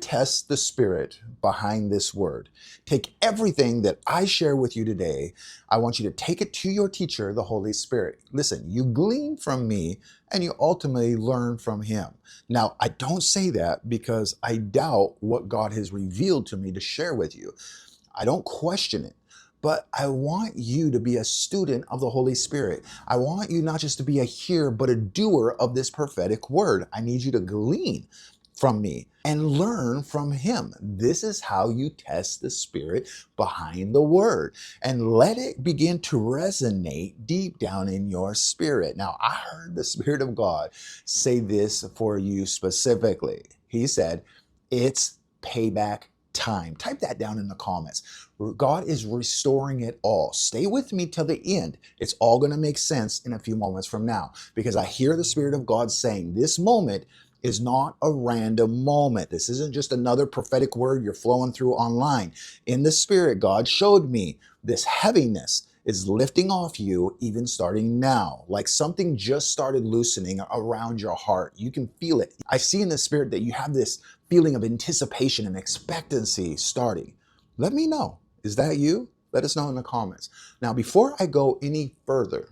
Test the spirit behind this word. Take everything that I share with you today. I want you to take it to your teacher, the Holy Spirit. Listen, you glean from me and you ultimately learn from him. Now, I don't say that because I doubt what God has revealed to me to share with you. I don't question it. But I want you to be a student of the Holy Spirit. I want you not just to be a hearer, but a doer of this prophetic word. I need you to glean from me and learn from him. This is how you test the spirit behind the word and let it begin to resonate deep down in your spirit. Now, I heard the Spirit of God say this for you specifically. He said, it's payback time. Type that down in the comments. God is restoring it all. Stay with me till the end. It's all going to make sense in a few moments from now, because I hear the Spirit of God saying this moment is not a random moment. This isn't just another prophetic word you're flowing through online. In the Spirit, God showed me this heaviness is lifting off you even starting now. Like something just started loosening around your heart. You can feel it. I see in the Spirit that you have this feeling of anticipation and expectancy starting. Let me know. Is that you? Let us know in the comments. Now, before I go any further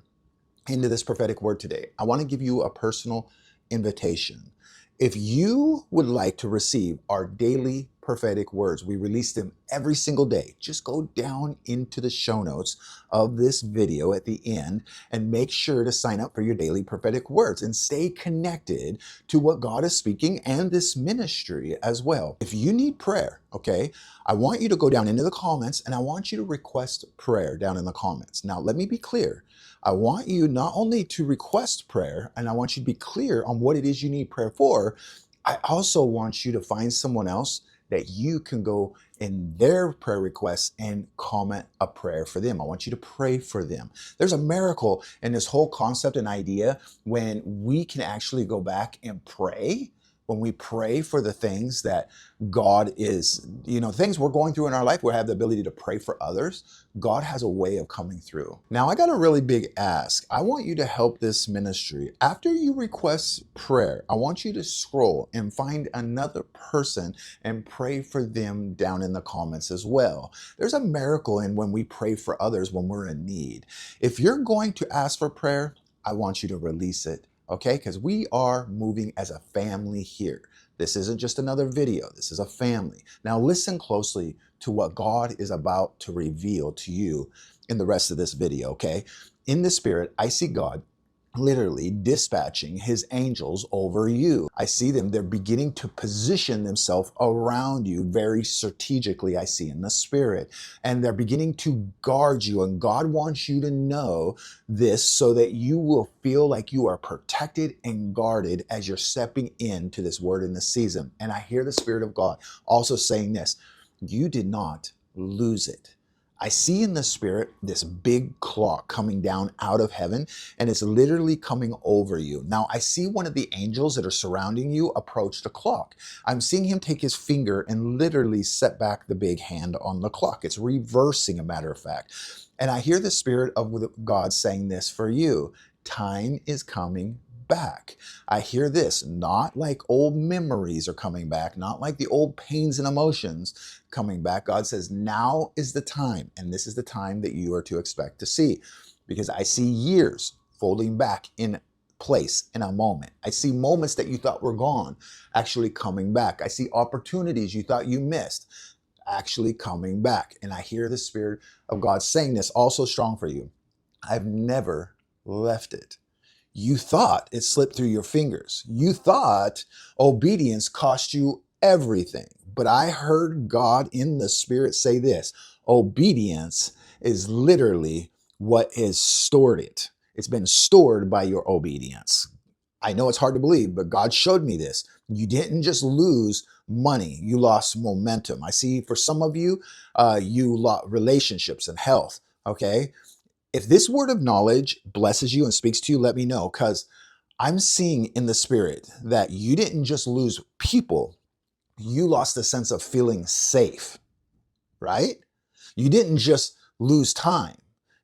into this prophetic word today, I want to give you a personal invitation. If you would like to receive our daily prophetic words, we release them every single day. Just go down into the show notes of this video at the end and make sure to sign up for your daily prophetic words and stay connected to what God is speaking and this ministry as well. If you need prayer, okay, I want you to go down into the comments and I want you to request prayer down in the comments. Now, let me be clear. I want you not only to request prayer, and I want you to be clear on what it is you need prayer for. I also want you to find someone else that you can go in their prayer requests and comment a prayer for them. I want you to pray for them. There's a miracle in this whole concept and idea when we can actually go back and pray. When we pray for the things that God is, things we're going through in our life, we have the ability to pray for others. God has a way of coming through. Now, I got a really big ask. I want you to help this ministry. After you request prayer, I want you to scroll and find another person and pray for them down in the comments as well. There's a miracle in when we pray for others when we're in need. If you're going to ask for prayer, I want you to release it. Okay, because we are moving as a family here. This isn't just another video. This is a family. Now listen closely to what God is about to reveal to you in the rest of this video, okay? In the Spirit, I see God literally dispatching his angels over you. I see them. They're beginning to position themselves around you very strategically, I see in the Spirit. And they're beginning to guard you. And God wants you to know this so that you will feel like you are protected and guarded as you're stepping into this word in this season. And I hear the Spirit of God also saying this: you did not lose it. I see in the Spirit this big clock coming down out of heaven, and it's literally coming over you. Now, I see one of the angels that are surrounding you approach the clock. I'm seeing him take his finger and literally set back the big hand on the clock. It's reversing, a matter of fact. And I hear the Spirit of God saying this for you: time is coming back. I hear this, not like old memories are coming back, not like the old pains and emotions coming back. God says, now is the time, and this is the time that you are to expect to see, because I see years folding back in place in a moment. I see moments that you thought were gone actually coming back. I see opportunities you thought you missed actually coming back. And I hear the Spirit of God saying this also strong for you: I've never left it. You thought it slipped through your fingers. You thought obedience cost you everything. But I heard God in the Spirit say this: obedience is literally what has stored it. It's been stored by your obedience. I know it's hard to believe, but God showed me this. You didn't just lose money, you lost momentum. I see for some of you, you lost relationships and health, okay? If this word of knowledge blesses you and speaks to you, let me know, because I'm seeing in the Spirit that you didn't just lose people, you lost a sense of feeling safe, right? You didn't just lose time,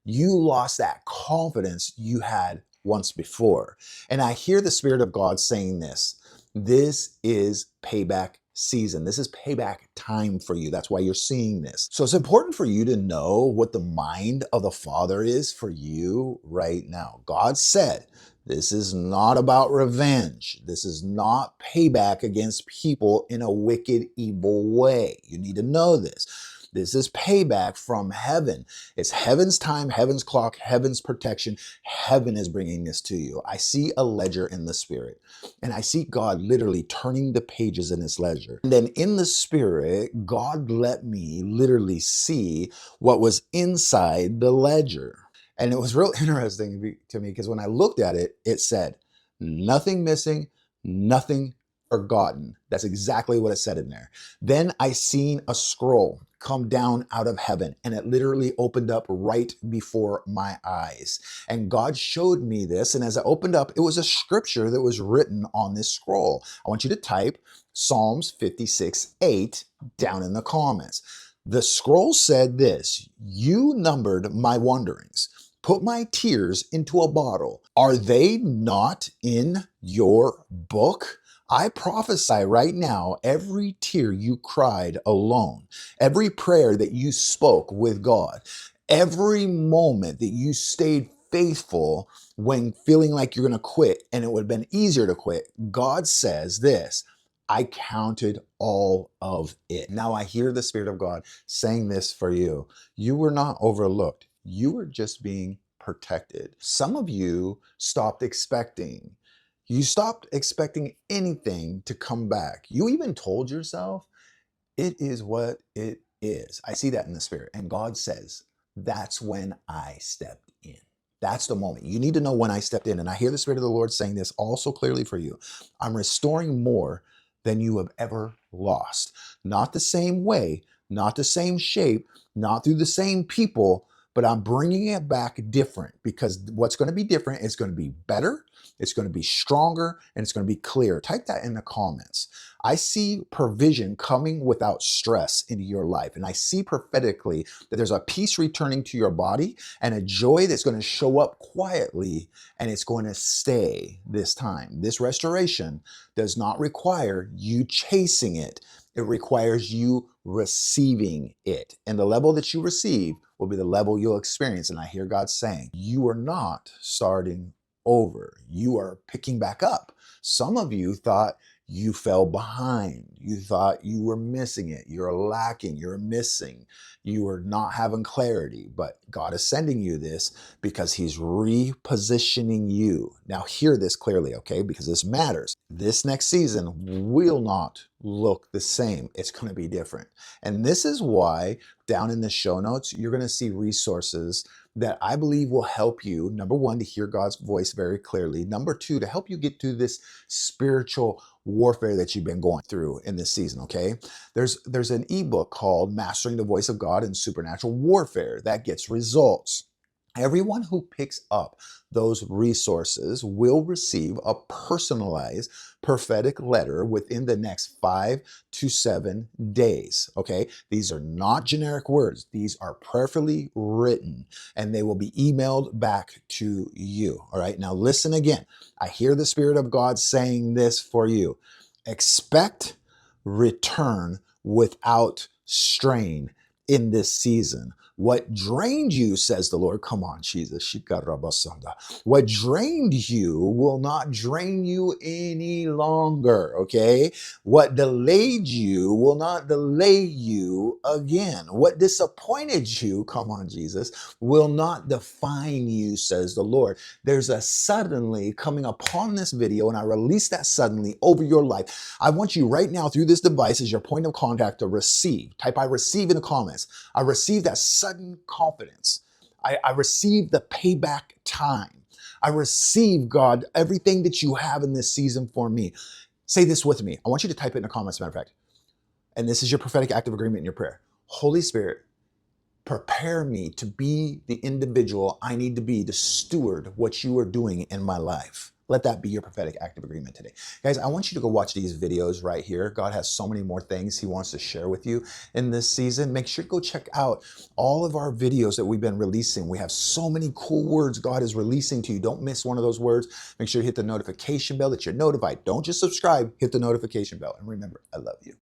you lost that confidence you had once before. And I hear the Spirit of God saying this: this is payback season. This is payback time for you. That's why you're seeing this. So it's important for you to know what the mind of the Father is for you right now. God said, this is not about revenge. This is not payback against people in a wicked, evil way. You need to know this. This is payback from heaven. It's heaven's time, heaven's clock, heaven's protection. Heaven is bringing this to you. I see a ledger in the spirit, and I see God literally turning the pages in this ledger. And then in the spirit, God let me literally see what was inside the ledger. And it was real interesting to me because when I looked at it, it said, nothing missing, nothing forgotten. That's exactly what it said in there. Then I seen a scroll come down out of heaven, and it literally opened up right before my eyes. And God showed me this, and as I opened up, it was a scripture that was written on this scroll. I want you to type Psalms 56:8 down in the comments. The scroll said this: you numbered my wanderings, put my tears into a bottle. Are they not in your book? I prophesy right now, every tear you cried alone, every prayer that you spoke with God, every moment that you stayed faithful when feeling like you're going to quit and it would have been easier to quit, God says this: I counted all of it. Now I hear the Spirit of God saying this for you. You were not overlooked. You were just being protected. Some of you stopped expecting. You stopped expecting anything to come back. You even told yourself, it is what it is. I see that in the spirit. And God says, that's when I stepped in. That's the moment. You need to know when I stepped in. And I hear the Spirit of the Lord saying this also clearly for you. I'm restoring more than you have ever lost. Not the same way, not the same shape, not through the same people, but I'm bringing it back different, because what's going to be different is going to be better, it's going to be stronger, and it's going to be clear. Type that in the comments. I see provision coming without stress into your life. And I see prophetically that there's a peace returning to your body and a joy that's going to show up quietly, and it's going to stay this time. This restoration does not require you chasing it. It requires you receiving it. And the level that you receive will be the level you'll experience. And I hear God saying, you are not starting over. You are picking back up. Some of you thought you fell behind. You thought you were missing it. You're lacking. You're missing. You are not having clarity. But God is sending you this because He's repositioning you. Now hear this clearly, okay? Because this matters. This next season will not look the same. It's going to be different. And this is why down in the show notes, you're going to see resources that I believe will help you, number one, to hear God's voice very clearly. Number two, to help you get through this spiritual warfare that you've been going through in this season, okay? There's an ebook called Mastering the Voice of God in Supernatural Warfare that gets results. Everyone who picks up those resources will receive a personalized prophetic letter within the next 5 to 7 days, okay? These are not generic words. These are prayerfully written, and they will be emailed back to you, all right? Now listen again. I hear the Spirit of God saying this for you. Expect return without strain in this season. What drained you, says the Lord, come on, Jesus, what drained you will not drain you any longer, okay? What delayed you will not delay you again. What disappointed you, come on, Jesus, will not define you, says the Lord. There's a suddenly coming upon this video, and I release that suddenly over your life. I want you right now through this device as your point of contact to receive. Type I receive in the comments. I receive that sudden confidence. I receive the payback time. I receive, God, everything that you have in this season for me. Say this with me. I want you to type it in the comments, matter of fact. And this is your prophetic act of agreement in your prayer. Holy Spirit, prepare me to be the individual I need to be to steward what you are doing in my life. Let that be your prophetic act of agreement today. Guys, I want you to go watch these videos right here. God has so many more things He wants to share with you in this season. Make sure to go check out all of our videos that we've been releasing. We have so many cool words God is releasing to you. Don't miss one of those words. Make sure you hit the notification bell that you're notified. Don't just subscribe, hit the notification bell. And remember, I love you.